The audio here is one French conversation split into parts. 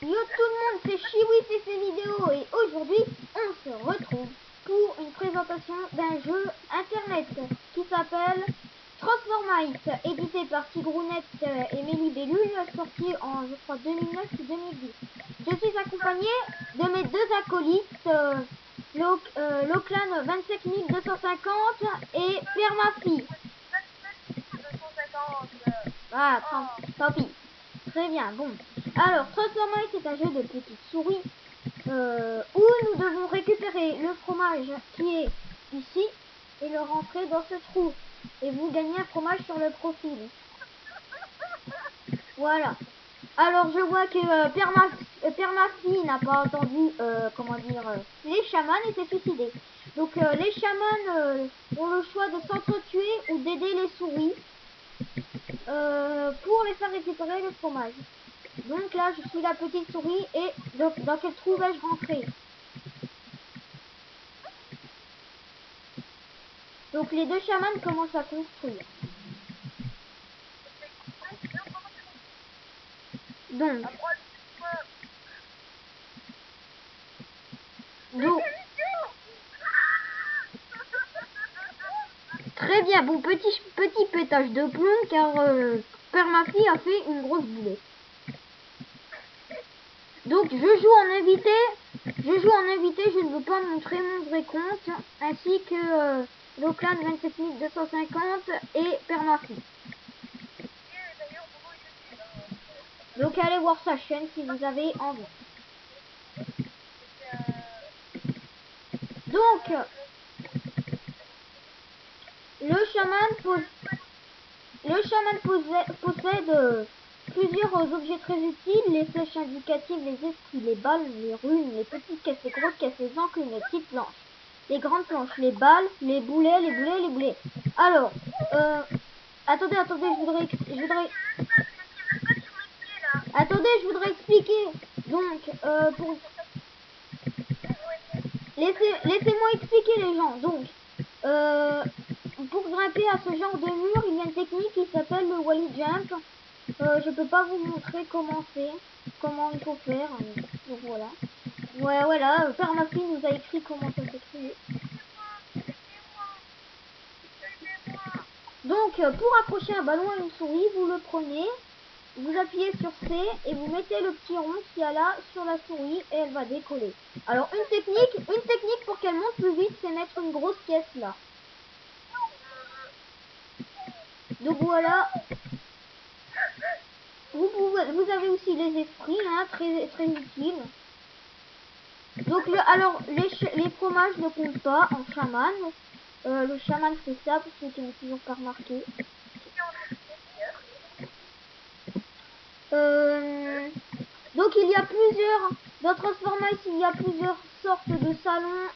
Yo tout le monde, c'est Chiwi CC Vidéo et aujourd'hui on se retrouve pour une présentation d'un jeu internet qui s'appelle Transformite, édité par Tigrounet et Mélibellule, sorti en je crois 2009 ou 2010. Je suis accompagné de mes deux acolytes, Loclan 27250 et Permafi. Ah, tant pis. Très bien, bon. Alors, Transformite est un jeu de petites souris où nous devons récupérer le fromage qui est ici et le rentrer dans ce trou. Et vous gagnez un fromage sur le profil. Voilà. Alors, je vois que Permafi n'a pas entendu, les chamans et s'est suicidé. Donc, les chamans ont le choix de s'entretuer ou d'aider les souris pour les faire récupérer le fromage. Donc là, je suis la petite souris et dans quel trou vais-je rentrer? Donc les deux chamans commencent à construire. Donc très bien, bon petit pétage de plomb car Permafi a fait une grosse boulette. Donc je joue en invité, je ne veux pas montrer mon vrai compte, ainsi que Loclan 27250 et Permafi. Donc allez voir sa chaîne si vous avez envie. Donc le chaman possède plusieurs objets très utiles, les flèches indicatives, les esprits, les balles, les runes, les petites caisses, les grosses caisses, les enclumes, les petites planches, les grandes planches, les balles, les boulets. Alors, attendez, je voudrais expliquer. Donc, laissez-moi expliquer les gens. Donc, pour grimper à ce genre de mur, il y a une technique qui s'appelle le wall jump. Je peux pas vous montrer comment il faut faire. Donc voilà. Ouais, voilà. Permafi nous a écrit comment ça s'écrit. Donc, pour accrocher un ballon à une souris, vous le prenez, vous appuyez sur C et vous mettez le petit rond qu'il y a là sur la souris et elle va décoller. Alors, une technique pour qu'elle monte plus vite, c'est mettre une grosse caisse là. Donc voilà. Vous avez aussi les esprits, hein, très utiles. Donc les fromages ne comptent pas en chaman. Le chaman fait ça pour ceux qui n'ont toujours pas remarqué. Donc il y a dans Transformers, il y a plusieurs sortes de salons.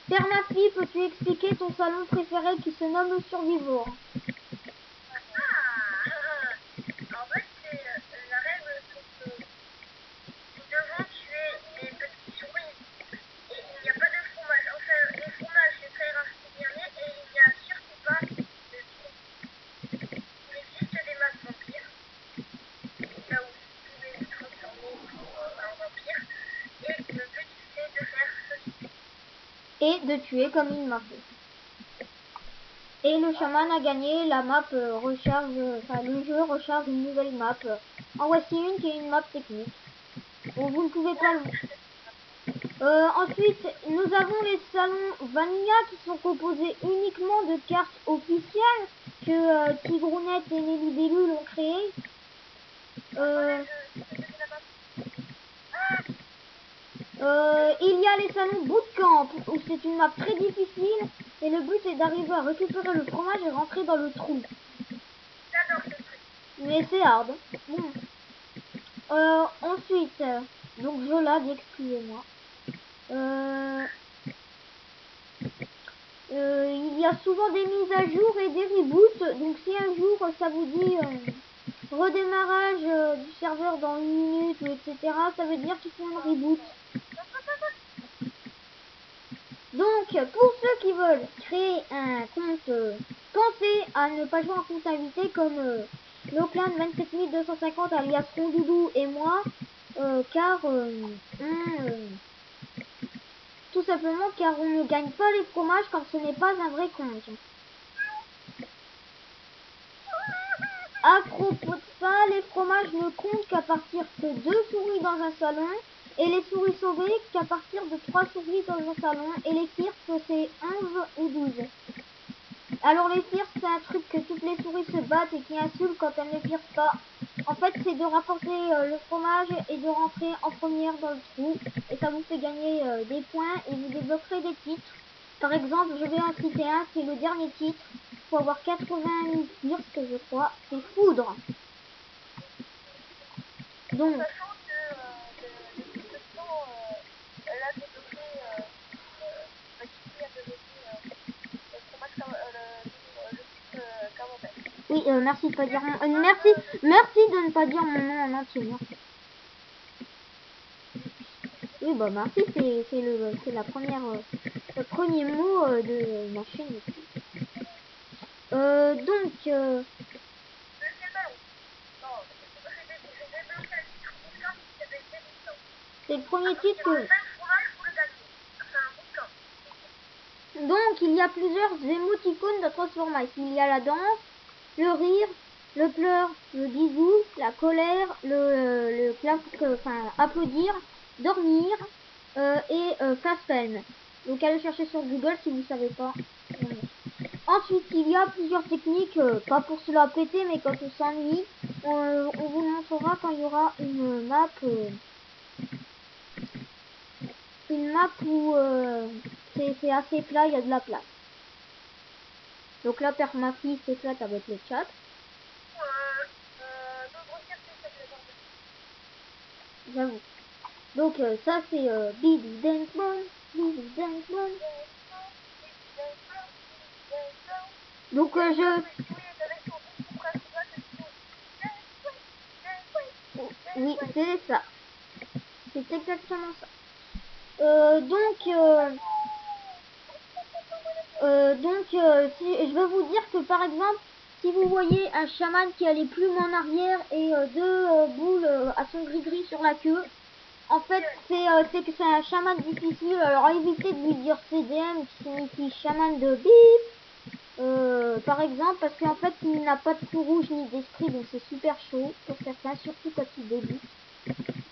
Permafi, peux-tu expliquer ton salon préféré qui se nomme le Survivor? Et de tuer comme il m'a fait. Et le chaman a gagné la map le jeu recharge une nouvelle map. En voici une qui est une map technique. Bon, vous ne pouvez pas le... ensuite, nous avons les salons Vanilla qui sont composés uniquement de cartes officielles que Tigrounet et Mélibellule ont créées. Il y a les salons Bootcamp où c'est une map très difficile et le but est d'arriver à récupérer le fromage et rentrer dans le trou. Mais c'est hard. Bon. Ensuite, donc je lag, excusez-moi. Il y a souvent des mises à jour et des reboots. Donc si un jour ça vous dit redémarrage du serveur dans une minute, etc., ça veut dire qu'il faut un reboot. Donc, pour ceux qui veulent créer un compte, pensez à ne pas jouer en compte invité comme Loclan 27250 alias Rondoudou et moi. car tout simplement car on ne gagne pas les fromages quand ce n'est pas un vrai compte. À propos de ça, les fromages ne comptent qu'à partir de 2 souris dans un salon, et les souris sauvées qu'à partir de 3 souris dans un salon, et les firps c'est 11 ou 12. Alors les firps c'est un truc que toutes les souris se battent et qui insultent quand elles ne firpent pas. En fait c'est de rapporter le fromage et de rentrer en première dans le trou, et ça vous fait gagner des points et vous débloquerez des titres. Par exemple, je vais en citer un, c'est le dernier titre. Il faut avoir 80 000 firps, je crois. C'est Foudre. Donc, Sachant que depuis peu de temps, elle a développé, Maxi a développé le fromage, le type camembert. oui, merci de pas dire mon, merci de ne pas dire mon nom en entier. Merci. Oui, bah merci, c'est la première, le premier mot de ma chaîne YouTube. Donc, Deuxième ballon. Non, j'ai débloqué un titre boussin qui s'appelle Débutant. c'est le premier Donc titre il que. reste 5 fromages pour le gagner. C'est un boussin. Donc, il y a plusieurs émoticônes de transformation. Il y a la danse, le rire, le pleur, le bisou, la colère, le clap, enfin, applaudir, dormir et face palme. Donc, allez chercher sur Google si vous ne savez pas. Ensuite, il y a plusieurs techniques, pas pour se la péter, mais quand on s'ennuie, on vous montrera quand il y aura une map où c'est assez plat, il y a de la place. Donc là, Permafis s'éclate avec le chat. D'autres circuits comme le bordel. J'avoue. Donc ça c'est Bidou Dance Bone, Bidou Dance Bone. Donc oui, c'est ça. C'est exactement ça. Si je veux vous dire que par exemple, si vous voyez un chaman qui a les plumes en arrière et deux boules à son gris-gris sur la queue, en fait, c'est que c'est un chaman difficile. Alors évitez de lui dire CDM qui signifie chaman de bip. Par exemple, parce qu'en fait, il n'a pas de feu rouge ni d'esprit, donc c'est super chaud pour certains, surtout quand il débute.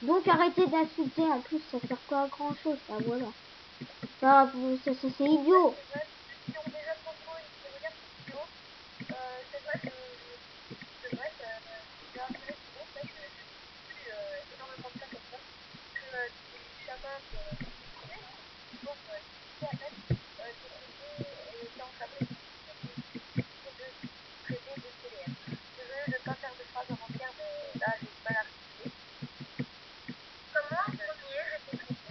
Donc arrêtez d'insulter, en plus ça sert pas à grand chose, ça, voilà. Ça, c'est idiot. Ceux qui ont déjà Poco et qui regardent cette vidéo, c'est vrai que j'ai un peu souvent, j'ai vu énormément de cas comme ça, que des chamans difficiles, donc difficiles à mettre, décidaient et étaient encadrés de traiter de CDM. Désolée de ne pas faire de phrases en entière, mais là j'ai du mal à articuler. Comme moi, en premier, j'étais traité.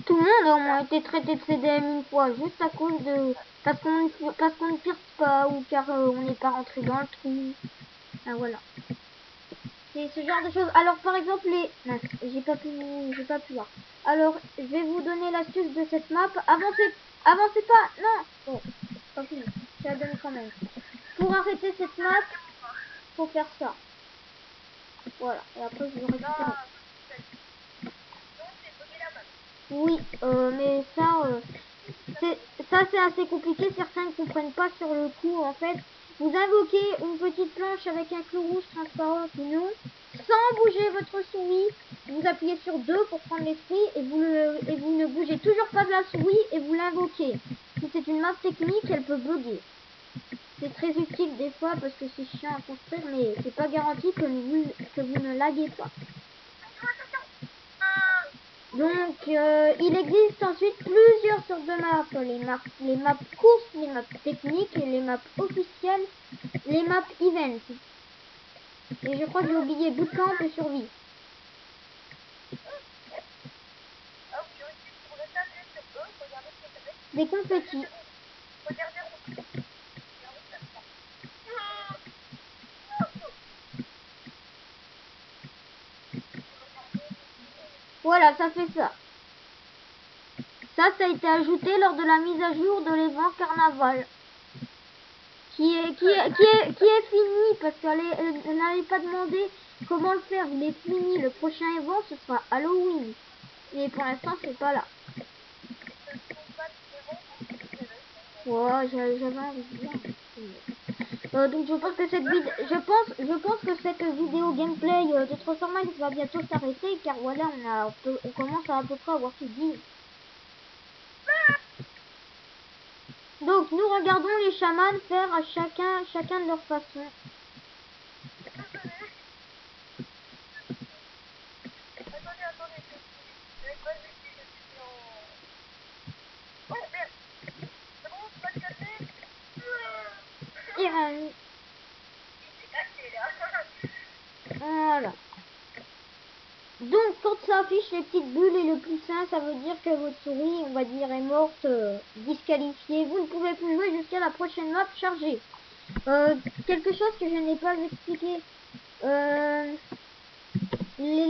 Tout le monde a au moins été traité de CDM une fois, juste à cause de... Parce qu'on ne pierce pas, ou car on n'est pas rentré dans le trou. Ah, voilà. C'est ce genre de choses. Alors par exemple les... Mince, j'ai pas pu voir. Alors je vais vous donner l'astuce de cette map. Avancez pas. Non. Bon, tant pis. Je la donne quand même. Pour arrêter cette map, faut faire ça. Voilà. Et après je vais récupérer. Oui, mais ça c'est assez compliqué. Certains ne comprennent pas sur le coup. En fait, vous invoquez une petite planche avec un clou rouge transparent ou non, sans bouger votre souris. Vous appuyez sur 2 pour prendre l'esprit et vous ne bougez toujours pas de la souris et vous l'invoquez. Si c'est une map technique, elle peut bugger. C'est très utile des fois parce que c'est chiant à construire, mais c'est pas garanti que vous ne laguez pas. Donc, il existe ensuite plusieurs sortes de maps. Les maps courses, les maps techniques, les maps officielles, les maps event. Et je crois que j'ai oublié bootcamp et survie. Ah oui, aussi, si vous restez appuyé sur eux, regardez ce que ça fait. Des confettis. Regardez rouge. Regardez ça. Voilà, ça fait ça. Ça a été ajouté lors de la mise à jour de l'événement Carnaval. Qui est fini parce qu'elle n'allait pas demander comment le faire. Il est fini. Le prochain événement, ce sera Halloween. Mais pour l'instant, c'est pas là. Ouais, j'avais envie de dire. Donc je pense que cette vidéo, je pense que cette vidéo gameplay de Transformers va bientôt s'arrêter, car voilà, on commence à peu près avoir tout dit. Donc nous regardons les chamans faire à chacun de leur façon. Attendez. Je vais pas vérifier que c'était en... Oh merde. C'est bon, tu vas te calmer. Et Il s'est cassé là. voilà. Donc quand ça affiche les petites bulles et le +1, ça veut dire que votre souris, on va dire, est morte, disqualifiée. Vous ne pouvez plus jouer jusqu'à la prochaine map chargée. Quelque chose que je n'ai pas expliqué. Il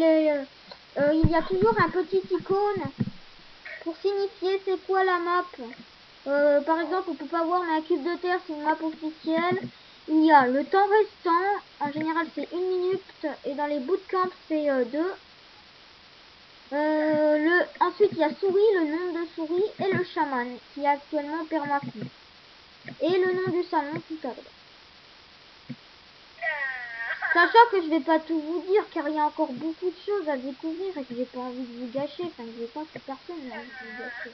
y a toujours un petit icône pour signifier c'est quoi la map. Par exemple, on peut pas voir mais un cube de terre, c'est une map officielle. Il y a le temps restant, en général c'est 1 minute, et dans les bootcamps c'est 2. Ensuite il y a souris, le nom de souris, et le chaman, qui est actuellement permafi. Et le nom du salon tout à l'heure. Sachant que je vais pas tout vous dire, car il y a encore beaucoup de choses à découvrir et que j'ai pas envie de vous gâcher. Enfin, je pense que personne n'a envie de vous gâcher.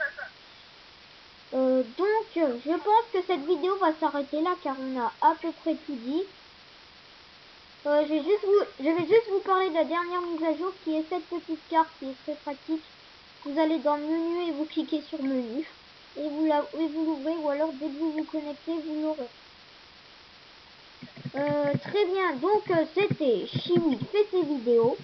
Donc, je pense que cette vidéo va s'arrêter là, car on a à peu près tout dit. Je vais juste vous parler de la dernière mise à jour, qui est cette petite carte qui est très pratique. Vous allez dans le menu et vous cliquez sur menu. Et vous l'ouvrez, ou alors dès que vous vous connectez, vous l'aurez. Très bien, donc c'était Chiwi fait ses vidéos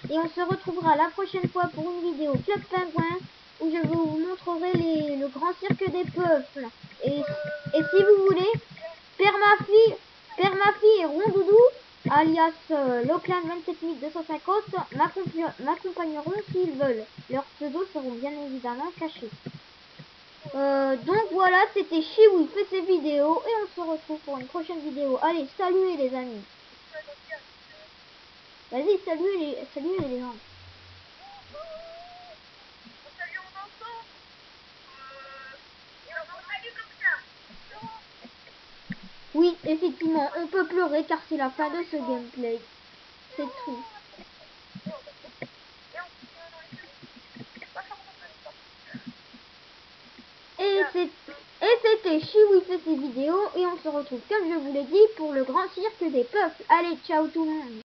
et on se retrouvera la prochaine fois pour une vidéo Club Pingouin où je vous montrerai le grand cirque des peuples. Et si vous voulez, Père Mafi et Rondoudou, alias Loclan 27250, m'accompagneront s'ils veulent. Leurs pseudos seront bien évidemment cachés. Donc voilà, c'était Chiwi fait ses vidéos et on se retrouve pour une prochaine vidéo. Allez, saluez les amis. Vas-y, saluez les gens. On salue en dansant. Et on salue comme ça. Oui, effectivement, on peut pleurer car c'est la fin de ce gameplay. C'est tout. Et c'était Chiwi fait ses vidéos et on se retrouve comme je vous l'ai dit pour le grand cirque des peuples. Allez, ciao tout le monde.